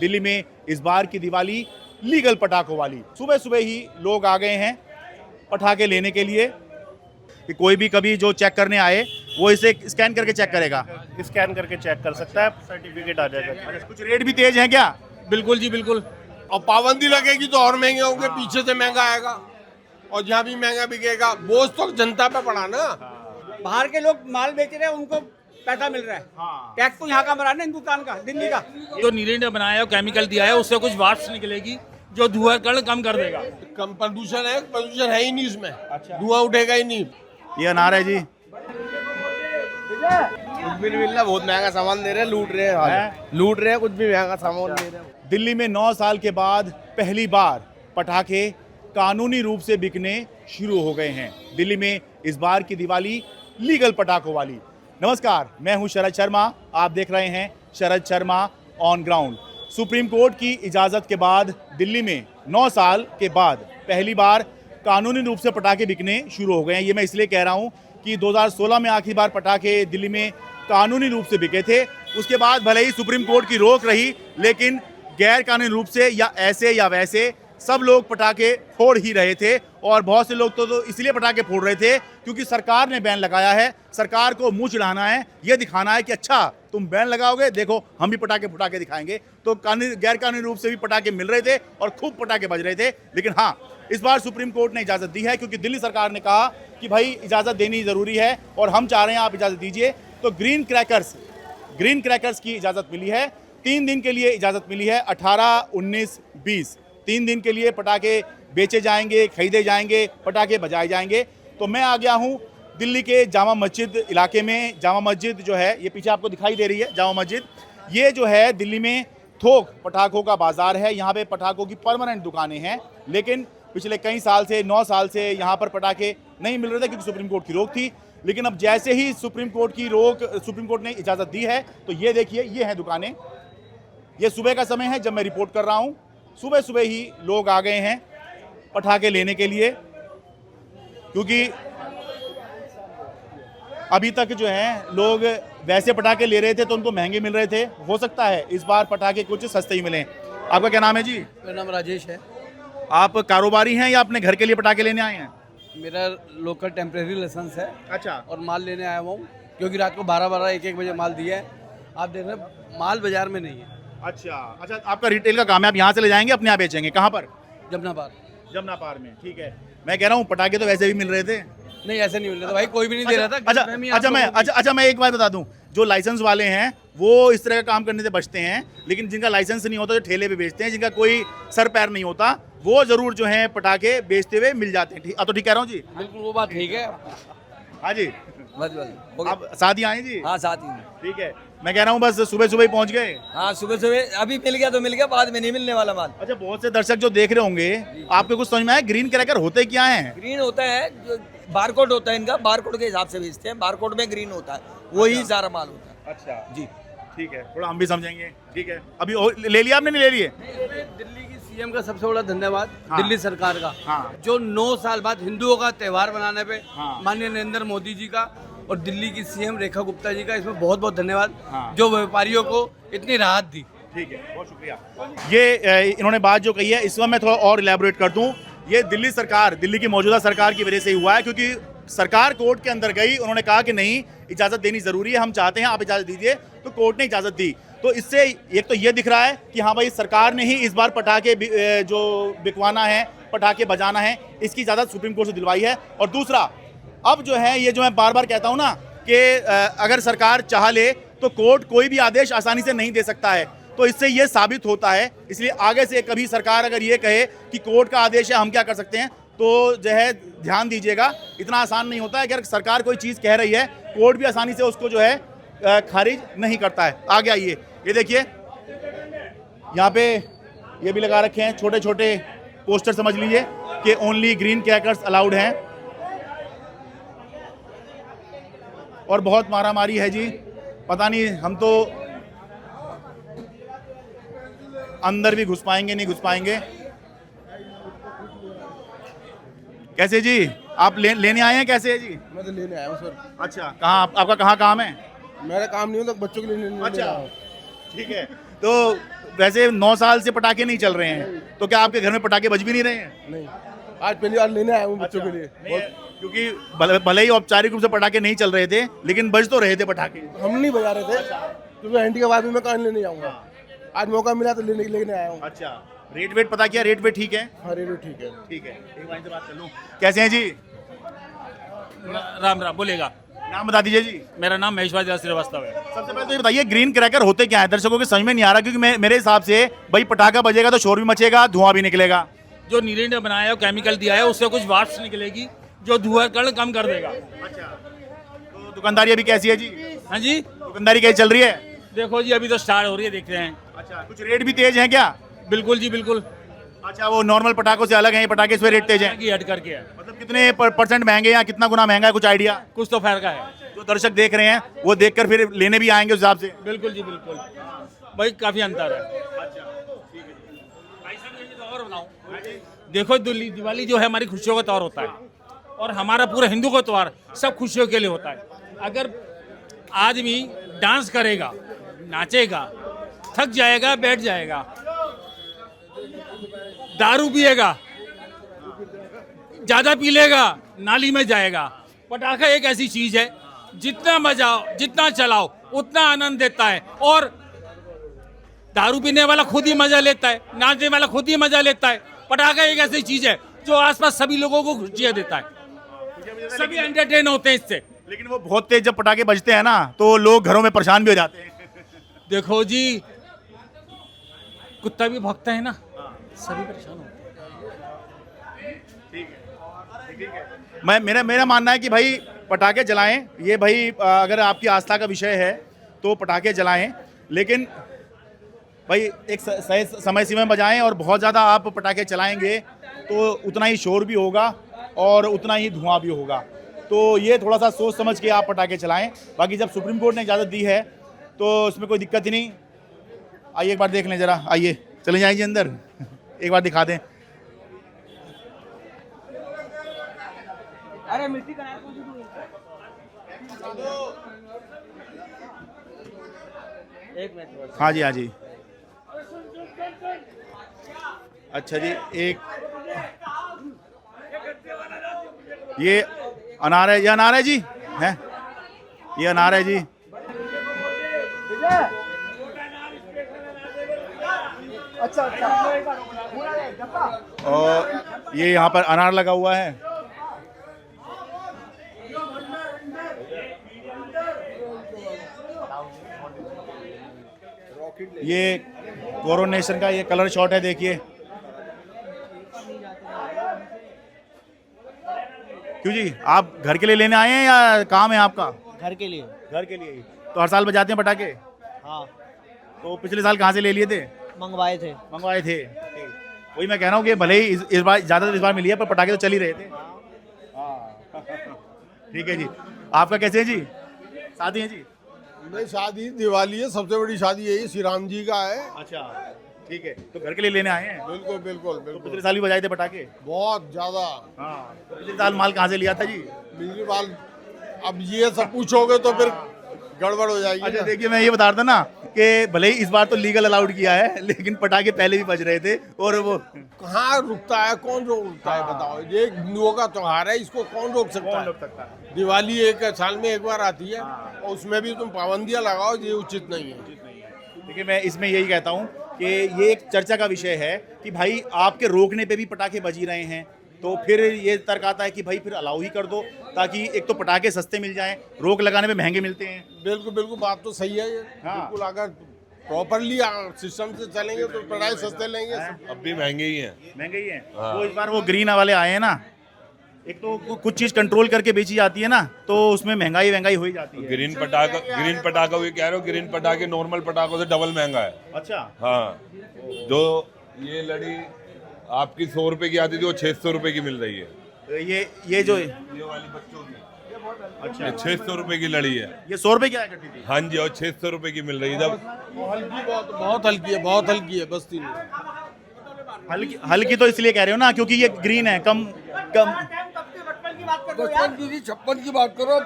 दिल्ली में इस बार की दिवाली लीगल पटाखों वाली। सुबह सुबह ही लोग आ गए हैं पटाखे लेने के लिए कि कोई भी कभी जो चेक करने आए वो इसे स्कैन करके चेक करेगा, स्कैन करके चेक कर सकता है, सर्टिफिकेट आ जाएगा। कुछ रेट भी तेज हैं क्या? बिल्कुल जी बिल्कुल। और पाबंदी लगेगी तो और महंगे होंगे, पीछे से महंगा आएगा और जहाँ भी महंगा बिकेगा बोझ तो जनता पे पड़ा ना। बाहर के लोग माल बेच रहे हैं, उनको पैसा मिल रहा है। टैक्स तो यहाँ का मरा ना, हिंदुस्तान का, दिल्ली का। जो नीरे ने बनाया है केमिकल दिया है, उससे कुछ वाष्प निकलेगी जो धुआं कण कम कर देगा। कम प्रदूषण है ही नहीं इसमें। अच्छा। धुआं उठेगा ही नहीं। ये अनार है जी। कुछ भी नहीं मिल रहा, बहुत महंगा सामान दे रहे हैं, लूट रहे हैं, लूट रहे हैं, कुछ भी महंगा सामान दे रहे हैं। दिल्ली में 9 साल के बाद पहली बार पटाखे कानूनी रूप से बिकने शुरू हो गए हैं। दिल्ली में इस बार की दिवाली लीगल पटाखों वाली। नमस्कार, मैं हूं शरद शर्मा, आप देख रहे हैं Sharad Sharma on ground. Supreme court की इजाज़त के बाद दिल्ली में 9 साल के बाद पहली बार कानूनी रूप से पटाखे बिकने शुरू हो गए हैं। ये मैं इसलिए कह रहा हूं कि 2016 में आखिरी बार पटाखे दिल्ली में कानूनी रूप से बिके थे। उसके बाद भले ही सुप्रीम कोर्ट की रोक रही, लेकिन गैर कानूनी रूप से या ऐसे या वैसे सब लोग पटाखे फोड़ ही रहे थे। और बहुत से लोग तो इसलिए पटाखे फोड़ रहे थे क्योंकि सरकार ने बैन लगाया है। सरकार को मुंह चिढ़ाना है, ये दिखाना है कि अच्छा तुम बैन लगाओगे, देखो हम भी पटाखे फुटा के दिखाएंगे। तो गैर कानूनी रूप से भी पटाखे मिल रहे थे और खूब पटाखे बज रहे थे। लेकिन हाँ, इस बार सुप्रीम कोर्ट ने इजाज़त दी है क्योंकि दिल्ली सरकार ने कहा कि भाई इजाज़त देनी ज़रूरी है और हम चाह रहे हैं आप इजाज़त दीजिए। तो ग्रीन क्रैकर्स की इजाज़त मिली है। 3 दिन के लिए इजाज़त मिली है, 18, 19, 20। 3 दिन के लिए पटाखे बेचे जाएंगे, खरीदे जाएंगे, पटाखे बजाए जाएंगे। तो मैं आ गया हूँ दिल्ली के जामा मस्जिद इलाके में। जामा मस्जिद जो है ये पीछे आपको दिखाई दे रही है, जामा मस्जिद। ये जो है दिल्ली में थोक पटाखों का बाज़ार है। यहाँ पे पटाखों की परमानेंट दुकानें हैं, लेकिन पिछले कई साल से 9 साल से यहाँ पर पटाखे नहीं मिल रहे थे क्योंकि सुप्रीम कोर्ट की रोक थी। लेकिन अब जैसे ही सुप्रीम कोर्ट ने इजाज़त दी है तो ये देखिए, ये हैं दुकानें। ये सुबह का समय है जब मैं रिपोर्ट कर रहा हूँ। सुबह सुबह ही लोग आ गए हैं पटाखे लेने के लिए क्योंकि अभी तक जो है लोग वैसे पटाखे ले रहे थे तो उनको महंगे मिल रहे थे। हो सकता है इस बार पटाखे कुछ सस्ते ही मिलें। आपका क्या नाम है जी? मेरा नाम राजेश है। आप कारोबारी हैं या अपने घर के लिए पटाखे लेने आए हैं? मेरा लोकल टेम्परेरी लाइसेंस है। अच्छा। और माल लेने आया हुआ हूँ क्योंकि रात को 12-12, 1-1 बजे माल दिया है। आप देख रहे हैं माल बाजार में नहीं है। अच्छा, आपका रिटेल का काम है, आप यहाँ से ले जाएंगे अपने यहाँ बेचेंगे? कहाँ पर? जमनाबाद में। ठीक है, मैं कह रहा हूँ पटाखे तो वैसे भी मिल रहे थे। नहीं, ऐसे नहीं मिल रहा था भाई, कोई भी नहीं दे रहा था। अच्छा, मैं एक बात बता दूं, जो लाइसेंस वाले हैं वो इस तरह का काम करने से बचते हैं, लेकिन जिनका लाइसेंस नहीं होता, जो ठेले पे बेचते हैं, जिनका कोई सर पैर नहीं होता, वो जरूर जो है पटाखे बेचते हुए मिल जाते हैं। अब तो ठीक कह रहा हूँ जी? बिल्कुल, वो बात ठीक है। हाँ जी, बस आप साथ ही आए जी? हाँ, साथ ही। ठीक है, मैं कह रहा हूँ बस सुबह सुबह ही पहुँच गए। हाँ, सुबह अभी मिल गया तो मिल गया, बाद में नहीं मिलने वाला माल। अच्छा, बहुत से दर्शक जो देख रहे होंगे, आपको कुछ समझ में आया ग्रीन क्रैकर होते क्या है? ग्रीन होता है, जो बारकोड होता है इनका, बारकोड के हिसाब से बेचते हैं। बारकोड में ग्रीन होता है, वही सारा माल होता है। अच्छा जी, ठीक है, थोड़ा हम भी समझेंगे। ठीक है, अभी ले लिया आपने? नहीं ले लिए? दिल्ली की सीएम का सबसे बड़ा धन्यवाद। हाँ। दिल्ली सरकार का, हाँ। जो 9 साल बाद हिंदुओं का त्योहार मनाने पे हाँ। माननीय नरेंद्र मोदी जी का और दिल्ली की सीएम रेखा गुप्ता जी का, इसमें बहुत बहुत धन्यवाद। हाँ। जो व्यापारियों को इतनी राहत दी। ठीक है, बहुत शुक्रिया। ये इन्होंने बात जो कही है, इसमें मैं थोड़ा और इलेबोरेट कर दूं। ये दिल्ली की मौजूदा सरकार की वजह से हुआ है क्योंकि सरकार कोर्ट के अंदर गई, उन्होंने कहा कि नहीं, इजाज़त देनी ज़रूरी है, हम चाहते हैं आप इजाज़त दीजिए, तो कोर्ट ने इजाज़त दी। तो इससे एक तो ये दिख रहा है कि हाँ भाई, सरकार ने ही इस बार पटाखे जो बिकवाना है, पटाखे बजाना है, इसकी इजाज़त सुप्रीम कोर्ट से दिलवाई है। और दूसरा, अब जो है ये जो मैं बार बार कहता हूँ ना कि अगर सरकार चाह ले तो कोर्ट कोई भी आदेश आसानी से नहीं दे सकता है। तो इससे ये साबित होता है, इसलिए आगे से कभी सरकार अगर ये कहे कि कोर्ट का आदेश है, हम क्या कर सकते हैं, तो जो है ध्यान दीजिएगा, इतना आसान नहीं होता है। अगर सरकार कोई चीज़ कह रही है, कोर्ट भी आसानी से उसको जो है खारिज नहीं करता है। आ गया ये देखिए, यहाँ पे ये भी लगा रखे हैं छोटे छोटे पोस्टर, समझ लीजिए कि ओनली ग्रीन क्रैकर्स अलाउड हैं। और बहुत मारामारी है जी, पता नहीं हम तो अंदर भी घुस पाएंगे नहीं घुस पाएंगे। कैसे जी, आप लेने आए हैं? कैसे है जी? मैं तो लेने आया हूँ सर। अच्छा, कहाँ आपका कहाँ काम है? मेरा काम नहीं होता, बच्चों के लिए लेने अच्छा, ठीक है। तो वैसे 9 साल से पटाखे नहीं चल रहे हैं, तो क्या आपके घर में पटाखे बज भी नहीं रहे हैं? नहीं, आज पहली बार लेने आया हूँ बच्चों के लिए। नहीं, क्योंकि भले ही औपचारिक रूप से पटाखे नहीं चल रहे थे, लेकिन बज तो रहे थे पटाखे। हम नहीं बजा रहे थे क्योंकि आंटी के बाद में मैं कहाँ लेने जाऊँगा। आज मौका मिला तो लेने आया हूँ। अच्छा, रेट वेट पता किया? रेट वेट ठीक है? हाँ रेडियो ठीक है। ठीक है, एक बार से बात कर लूँ। कैसे हैं जी? राम राम बोलेगा। नाम बता दीजिए जी। मेरा नाम महेश्वर श्रीवास्तव है। सबसे पहले तो ये बताइए, ग्रीन क्रैकर होते क्या है? दर्शकों के समझ में नहीं आ रहा, क्योंकि मेरे हिसाब से भाई पटाखा बजेगा तो शोर भी मचेगा, धुआं भी निकलेगा। जो नीरे ने बनाया है, केमिकल दिया है, उससे कुछ वाष्प निकलेगी जो धुआं कण कम कर देगा। अच्छा, तो दुकानदारी अभी कैसी है जी? हाँ जी, दुकानदारी कैसी चल रही है? देखो जी अभी तो स्टार्ट हो रही है, देखते हैं। अच्छा, कुछ रेट भी तेज है क्या? बिल्कुल जी बिल्कुल। अच्छा, वो नॉर्मल पटाखों से अलग है ये पटाखे, इस पे रेट तेज है? की हट करके है, मतलब कितने परसेंट महंगे या कितना गुना महंगा है, कुछ आइडिया? कुछ तो फर्क है। जो दर्शक देख रहे हैं वो देखकर फिर लेने भी आएंगे उस हिसाब से। बिल्कुल जी बिल्कुल, भाई काफी अंतर है। भाई साहब ये तो और बताऊं, देखो दिवाली जो है हमारी खुशियों का त्योहार होता है, और हमारा पूरा हिंदू का त्योहार सब खुशियों के लिए होता है। अगर आदमी डांस करेगा, नाचेगा, थक जाएगा, बैठ जाएगा, दारू पिएगा, ज्यादा पी लेगा, नाली में जाएगा। पटाखा एक ऐसी चीज है, जितना बजाओ, जितना चलाओ, उतना आनंद देता है। और दारू पीने वाला खुद ही मजा लेता है, नाचने वाला खुद ही मजा लेता है। पटाखा एक ऐसी चीज है जो आसपास सभी लोगों को खुशियां देता है, सभी एंटरटेन होते हैं इससे। लेकिन वो बहुत तेज जब पटाखे बजते हैं ना, तो लोग घरों में परेशान भी हो जाते हैं। देखो जी, कुत्ता भी भौंकता है ना, सभी परेशान होते हैं। मेरा मानना है कि भाई पटाखे जलाएं, ये भाई अगर आपकी आस्था का विषय है तो पटाखे जलाएं, लेकिन भाई एक सही समय सीमा में बजाएं। और बहुत ज़्यादा आप पटाखे चलाएंगे तो उतना ही शोर भी होगा और उतना ही धुआं भी होगा। तो ये थोड़ा सा सोच समझ के आप पटाखे चलाएं। बाकी जब सुप्रीम कोर्ट ने इजाज़त दी है तो उसमें कोई दिक्कत ही नहीं। आइए एक बार देख लें ज़रा, आइए चले जाइए अंदर, एक बार दिखा दें। अरे मिट्टी का एक मिनट। हाँ जी, हाँ जी। अच्छा जी, एक ये अनार है, ये अनार है जी, है ये अनार है जी। अच्छा अच्छा। और ये यहाँ पर अनार लगा हुआ है। ये कोरोनेशन का ये कलर शॉट है, देखिए। क्यों जी, आप घर के लिए लेने आए हैं या काम है आपका? घर के लिए। घर के लिए ही। तो हर साल बजाते हैं पटाखे? हाँ, तो पिछले साल कहाँ से ले लिए थे? मंगवाए थे। मंगवाए थे। वही मैं कह रहा हूँ कि भले ही इस बार ज़्यादा इस बार मिली है, पर पटाखे तो चल ही रहे थे। हाँ ठीक है जी। आपका कैसे है जी? शादी है जी? नहीं, शादी दिवाली है, सबसे बड़ी शादी यही श्री राम जी का है। अच्छा, ठीक है। तो घर के लिए लेने आए हैं? बिल्कुल बिल्कुल तो बिल्कुल। पिछले साल भी बजाए थे पटाखे? बहुत ज्यादा। हाँ, तो पिछले साल माल कहाँ से लिया था जी? बिजली वाल, अब ये सब पूछोगे तो फिर गड़बड़ हो जाएगी। अच्छा देखिए, मैं ये बता रहा था ना कि भले ही इस बार तो लीगल अलाउड किया है, लेकिन पटाखे पहले भी बज रहे थे। और वो कहाँ रुकता है, कौन रोकता है बताओ? ये हिंदुओं का त्योहार है, इसको कौन रोक सकता है? दिवाली एक साल में एक बार आती है, और उसमें भी तुम पाबंदियां लगाओ, ये उचित नहीं है। देखिए, मैं इसमें यही कहता हूँ कि ये एक चर्चा का विषय है कि भाई आपके रोकने पे भी पटाखे बज ही रहे हैं, तो फिर ये तर्क आता है कि भाई फिर अलाउ ही कर दो, ताकि एक तो पटाखे सस्ते मिल जाएं, रोक लगाने में महंगे मिलते हैं। बिल्कुल बिल्कुल, बात तो सही है ये। हाँ। बिल्कुल, अगर प्रॉपरली सिस्टम से चलेंगे तो पटाखे सस्ते लेंगे। अब भी महंगे ही हैं। महंगे ही हैं। हाँ। तो इस बार वो ग्रीन वाले आए हैं ना, एक तो कुछ चीज़ कंट्रोल करके बेची जाती है ना, तो उसमें महंगाई हो ही जाती है। ग्रीन पटाखा ये कह रहे हो, ग्रीन पटाखे नॉर्मल पटाखों से डबल महंगा है। अच्छा। हाँ, जो ये लड़ी आपकी 100 रुपए की आती थी, वो 600 रुपए की मिल रही है। तो ये जो ये वाली बच्चों की, अच्छा, ये 600 रुपए की लड़ी है। ये 100 रुपए की आया करती थी? हाँ जी, और 600 रुपए की मिल रही है। जब हल्की, बहुत हल्की है, बहुत हल्की है, बस तीन। हल्की तो इसलिए कह रहे हो ना, क्योंकि ये ग्रीन है, कम 55 की बात करो, 56 की बात करो।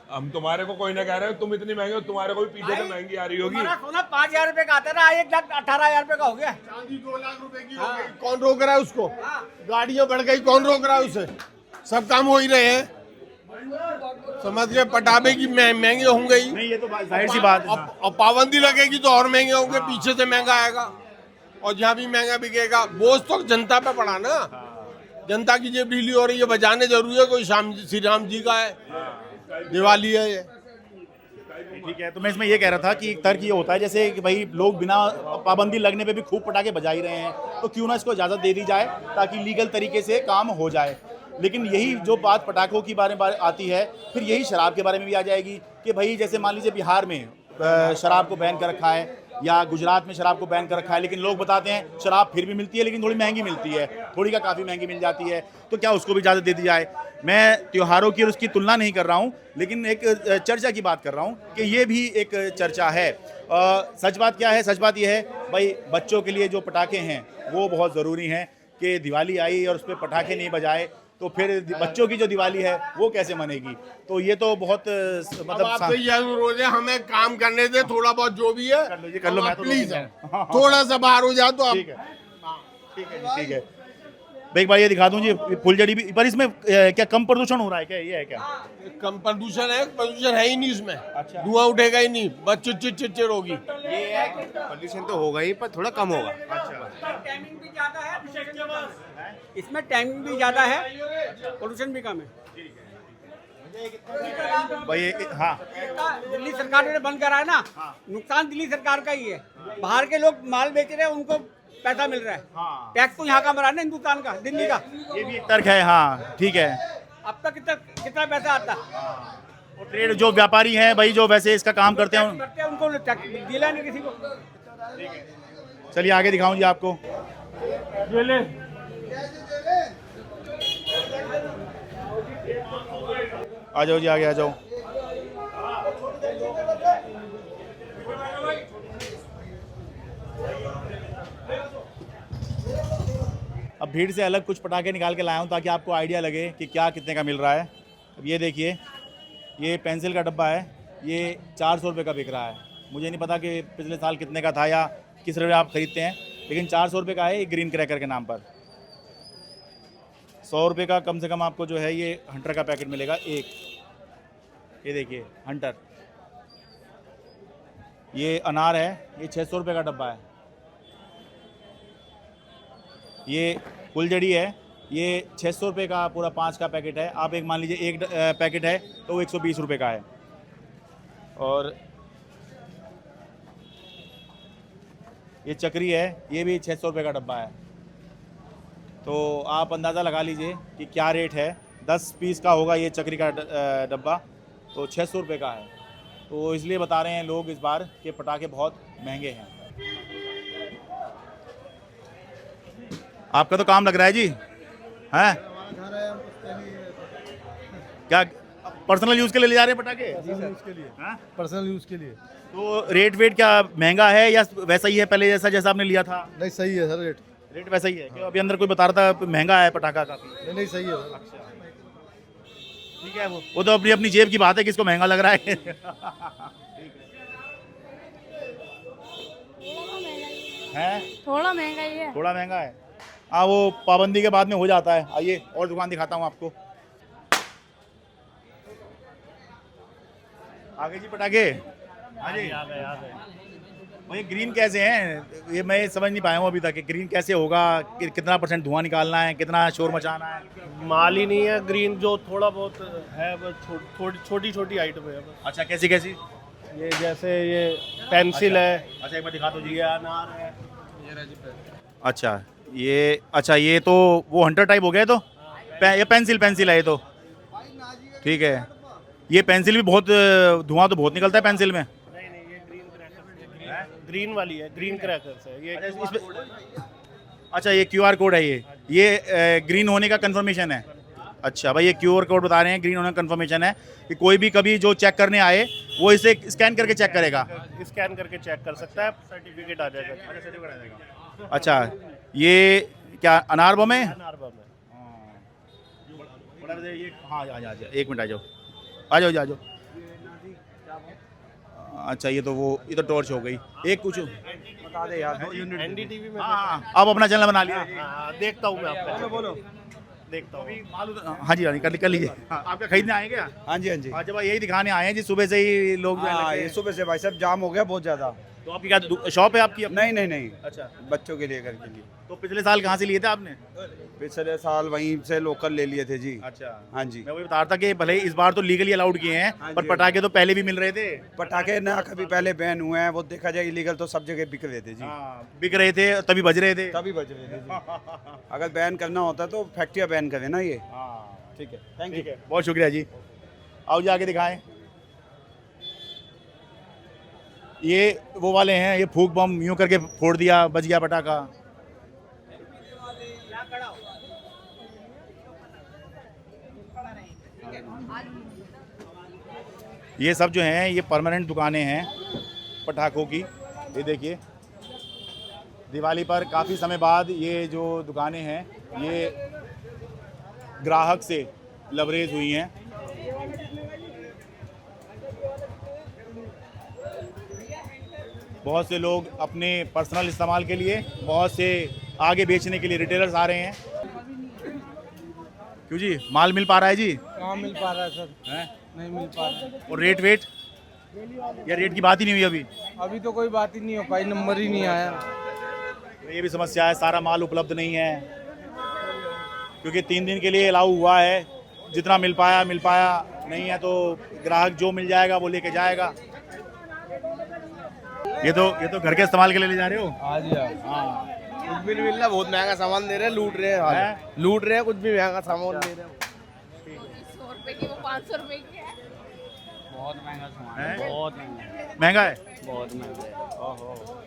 हम तुम्हारे को कोई ना कह रहे हो, तुम इतनी महंगे हो, तुम्हारे को भी पीछे से महंगी आ रही होगी। हमारा सोना 5,000 रुपए का आता ना, 1,18,000 रुपए का हो गया। चांदी 2 लाख रुपए की हो गई, कौन रोक रहा है उसको? गाड़ियां बढ़ गई, कौन रोक रहा है उसे? सब काम हो ही रहे हैं, समझ गए। पटाखे की महंगे होंगे ही, नहीं ये तो जाहिर सी बात है। और पाबंदी लगेगी तो और महंगे होंगे, पीछे से महंगा आएगा और जहाँ भी महंगा बिकेगा। बोझ तो जनता पे पड़ा ना, जनता की जेब ढीली हो रही है। बजाने जरूरी है, कोई श्री राम जी का है, दिवाली है ये। ठीक है, तो मैं इसमें ये कह रहा था कि एक तर्क ये होता है जैसे कि भाई लोग बिना पाबंदी लगने पे भी खूब पटाखे बजा ही रहे हैं, तो क्यों ना इसको इजाज़त दे दी जाए ताकि लीगल तरीके से काम हो जाए। लेकिन यही जो बात पटाखों की बारे में आती है, फिर यही शराब के बारे में भी आ जाएगी कि भाई जैसे मान लीजिए बिहार में शराब को बैन कर रखा है या गुजरात में शराब को बैन कर रखा है, लेकिन लोग बताते हैं शराब फिर भी मिलती है, लेकिन थोड़ी महंगी मिलती है, थोड़ी का काफ़ी महंगी मिल जाती है, तो क्या उसको भी इजाज़त दे दी जाए। मैं त्योहारों की और उसकी तुलना नहीं कर रहा हूँ, लेकिन एक चर्चा की बात कर रहा हूँ कि ये भी एक चर्चा है। सच बात क्या है? सच बात ये है भाई, बच्चों के लिए जो पटाखे हैं वो बहुत ज़रूरी हैं कि दिवाली आई और उस पर पटाखे नहीं बजाए तो फिर बच्चों की जो दिवाली है वो कैसे मनेगी। तो ये तो बहुत मतलब आपसे यह अनुरोध है, हमें काम करने दे, थोड़ा बहुत जो भी है कर लो, मैं तो प्लीज हाँ। थोड़ा सा बाहर हो जाओ तो आप। ठीक है, ठीक है जी, ठीक है। भाई एक बार ये दिखा दूं जी फुलझड़ी भी, पर इसमें क्या कम प्रदूषण हो रहा है क्या? ये है क्या? कम प्रदूषण है ही नहीं इसमें। अच्छा, धुआं उठेगा ही नहीं, बस चिड़चिड़ होगी। ये है कि पोल्यूशन तो होगा ही, पर थोड़ा कम होगा। टाइमिंग भी ज्यादा है, इसमें टाइमिंग भी ज्यादा है, पोल्यूशन भी कम है। भाई हाँ, दिल्ली सरकार ने बंद करा है ना, नुकसान दिल्ली सरकार का ही है। बाहर के लोग माल बेच रहे हैं, उनको पैसा मिल रहा है। टैक्स तो यहाँ का मरा ना, हिंदुस्तान का, दिल्ली का। ये भी एक तर्क है। हाँ ठीक है। अब तक कितना पैसा आता? और ट्रेड जो व्यापारी हैं भाई, जो वैसे इसका काम करते हैं उनको टैक्स दिला नहीं किसी को। चलिए आगे दिखाऊं जी आपको। आ जाओ जी, आगे आ जाओ। अब भीड़ से अलग कुछ पटाखे निकाल के लाया हूँ ताकि आपको आइडिया लगे कि क्या कितने का मिल रहा है। अब ये देखिए, ये पेंसिल का डब्बा है, ये 400 रुपये का बिक रहा है। मुझे नहीं पता कि पिछले साल कितने का था या किस रेट आप ख़रीदते हैं, लेकिन 400 रुपये का है ये ग्रीन क्रैकर के नाम पर। 100 रुपये का कम से कम आपको जो है ये हंटर का पैकेट मिलेगा एक। ये देखिए हंटर, ये अनार है, ये 600 रुपये का डब्बा है। ये फुलझड़ी है, ये 600 रुपये का पूरा 5 का पैकेट है। आप एक मान लीजिए एक पैकेट है तो वो 120 रुपये का है। और ये चक्री है, ये भी 600 रुपये का डब्बा है। तो आप अंदाज़ा लगा लीजिए कि क्या रेट है। 10 पीस का होगा ये चक्री का डब्बा, तो 600 रुपये का है। तो इसलिए बता रहे हैं लोग इस बार के पटाखे बहुत महंगे हैं। आपका तो काम लग रहा है जी, हैं? क्या पर्सनल यूज़ के लिए ले जा रहे हैं पटाखे? उसके लिए, पर्सनल यूज के लिए। तो रेट वेट क्या महंगा है या वैसा ही है पहले जैसा आपने लिया था? नहीं सही है सर, रेट वैसा ही है क्यों? अभी अंदर कोई बता रहा था महंगा है पटाखा काफ़ी। नहीं सही है सर। ठीक है, वो तो अपनी अपनी जेब की बात है, किसको महंगा लग रहा है। हैं? थोड़ा महंगा ही है। थोड़ा महंगा है, हाँ वो पाबंदी के बाद में हो जाता है। आइए और दुकान दिखाता हूँ आपको। आगे जी पटाखे। हाँ जी, भाई ग्रीन कैसे हैं? ये मैं समझ नहीं पाया हूँ अभी तक कि ग्रीन कैसे होगा, कितना % धुआं निकालना है, कितना शोर मचाना है। माल ही नहीं है ग्रीन, जो थोड़ा बहुत है बस छोटी छोटी आइटम है बस। अच्छा कैसी कैसी? ये जैसे ये पेंसिल है। अच्छा एक बार दिखा दो जी। ये अनार है। अच्छा ये तो वो हंटर टाइप हो गया। तो ये पेंसिल है ये तो। ठीक है, ये पेंसिल भी बहुत धुआं तो बहुत निकलता है पेंसिल में। नहीं ये ग्रीन क्रैकर, ग्रीन वाली है, ग्रीन क्रैकर्स है ये। अच्छा ये QR कोड है, ये ग्रीन होने का कंफर्मेशन है। अच्छा भाई ये QR कोड बता रहे हैं, ग्रीन होने का कंफर्मेशन है कि कोई भी कभी जो चेक करने आए वो इसे स्कैन करके चेक करेगा। स्कैन करके चेक कर सकता है, सर्टिफिकेट आ जाएगा। अच्छा ये क्या अनार बम है? अनार बम है। ये हाँ आ जाओ, एक मिनट आ जाओ। अच्छा ये तो टॉर्च हो गई। एक कुछ बता दे यार, एनडीटीवी में आप अपना चैनल बना लिया। देखता हूँ मैं आपको, बोलो। देखता हूँ। हाँ जी हाँ जी, कर लीजिए। आपका खरीदने आए क्या? हाँ जी, हाँ जी। अच्छा भाई यही दिखाने आए हैं जी, सुबह से ही लोग जो है हाँ, लगे ये हैं। सुबह से भाई साहब जाम हो गया बहुत ज्यादा। तो आपकी क्या शॉप है आपकी अपनी? नहीं नहीं नहीं, अच्छा, बच्चों के लिए, घर के लिए। तो पिछले साल कहाँ से लिए थे आपने? पिछले साल वहीं से लोकल ले लिए थे जी। अच्छा हाँ जी। मैं वही बता रहा था कि भले ही इस बार तो लीगली अलाउड किए हैं, हाँ पर जी, पटाखे तो पहले भी मिल रहे थे। पटाखे ना कभी पहले बैन हुए हैं, वो देखा जाए इलीगल तो सब जगह बिक रहे थे जी। हाँ, बिक रहे थे तभी बज रहे थे। तभी बच रहे थे जी। अगर बैन करना होता तो फैक्ट्रियाँ बैन करें ना ये। हाँ ठीक है, थैंक यू। ठीक है, बहुत शुक्रिया जी। आओ जी आगे दिखाएं। ये वो वाले हैं, ये फूक बम यूं करके फोड़ दिया, बच गया पटाखा। ये सब जो हैं ये परमानेंट दुकानें हैं पटाखों की। ये देखिए दिवाली पर काफ़ी समय बाद ये जो दुकानें हैं ये ग्राहक से लबरेज हुई हैं। बहुत से लोग अपने पर्सनल इस्तेमाल के लिए, बहुत से आगे बेचने के लिए रिटेलर्स आ रहे हैं। क्यों जी, माल मिल पा रहा है जी? कहाँ मिल पा रहा है सर? हैं? नहीं मिल पा रहा है। और रेट वेट या रेट की बात ही नहीं हुई अभी? अभी तो कोई बात ही नहीं हो पाई, नंबर ही नहीं आया। तो ये भी समस्या है, सारा माल उपलब्ध नहीं है क्योंकि 3 दिन के लिए अलाउ हुआ है। जितना मिल पाया नहीं है तो ग्राहक जो मिल जाएगा वो लेके जाएगा। ये तो घर के इस्तेमाल के लिए ले जा रहे हो? हाँ जी हाँ। कुछ भी नहीं मिल रहा, बहुत महंगा सामान दे रहे हैं, लूट रहे हैं। हैं? लूट रहे हैं, कुछ भी महंगा सामान दे रहे हैं। 100 रुपए की वो 500 रुपए की है। बहुत महंगा सामान हैं? है, बहुत महंगा, महंगा है? बहुत महंगा है।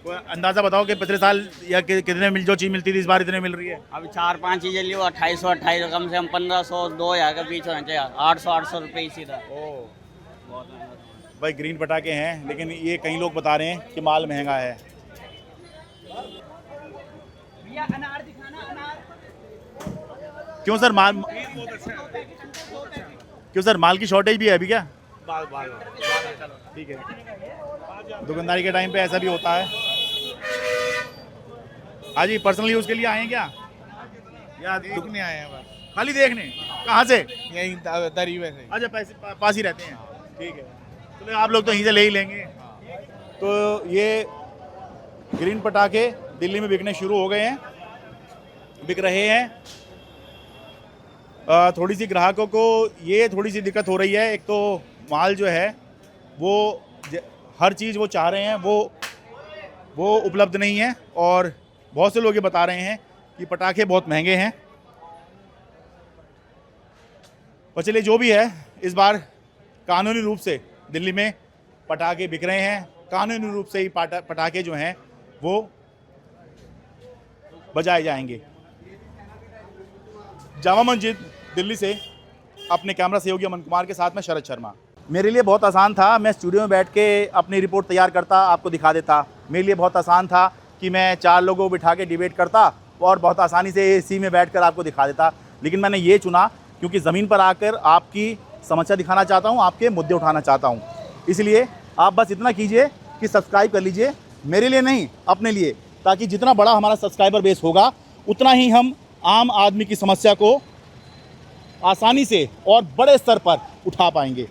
कोई अंदाजा बताओ कि पिछले साल या कितने मिल जो चीज़ मिलती थी इस बार इतने मिल रही है? अभी 4-5 चीजें ली, 2800 कम से कम 1500 2000 के बीच होना चाहिए। 800 रुपये इसी तरह। बहुत महंगा। भाई ग्रीन पटाखे हैं लेकिन ये कई लोग बता रहे हैं कि माल महंगा है। क्यों सर माल की शॉर्टेज भी है अभी क्या? ठीक है, दुकानदारी के टाइम पे ऐसा भी होता है। हाँ जी, पर्सनल यूज़ के लिए आए हैं क्या या देखने आए हैं बस, खाली देखने? कहाँ से? यहीं दरी में से। अच्छा, पैसे पास ही रहते हैं। ठीक है, चलो आप लोग तो यहीं से ले ही लेंगे। तो ये ग्रीन पटाखे दिल्ली में बिकने शुरू हो गए हैं, बिक रहे हैं। थोड़ी सी ग्राहकों को ये थोड़ी सी दिक्कत हो रही है। एक तो माल जो है वो हर चीज़ वो चाह रहे हैं वो उपलब्ध नहीं है, और बहुत से लोग ये बता रहे हैं कि पटाखे बहुत महंगे हैं। और चलिए जो भी है, इस बार कानूनी रूप से दिल्ली में पटाखे बिक रहे हैं। कानूनी रूप से ही पटाखे जो हैं वो बजाए जाएंगे। जामा मस्जिद दिल्ली से अपने कैमरा सहयोगी अमन कुमार के साथ में शरद शर्मा। मेरे लिए बहुत आसान था, मैं स्टूडियो में बैठ के अपनी रिपोर्ट तैयार करता, आपको दिखा देता। मेरे लिए बहुत आसान था कि मैं 4 लोगों को बिठा के डिबेट करता और बहुत आसानी से एसी में बैठकर आपको दिखा देता। लेकिन मैंने ये चुना क्योंकि ज़मीन पर आकर आपकी समस्या दिखाना चाहता हूँ, आपके मुद्दे उठाना चाहता हूँ। इसलिए आप बस इतना कीजिए कि सब्सक्राइब कर लीजिए, मेरे लिए नहीं अपने लिए, ताकि जितना बड़ा हमारा सब्सक्राइबर बेस होगा उतना ही हम आम आदमी की समस्या को आसानी से और बड़े स्तर पर उठा पाएंगे।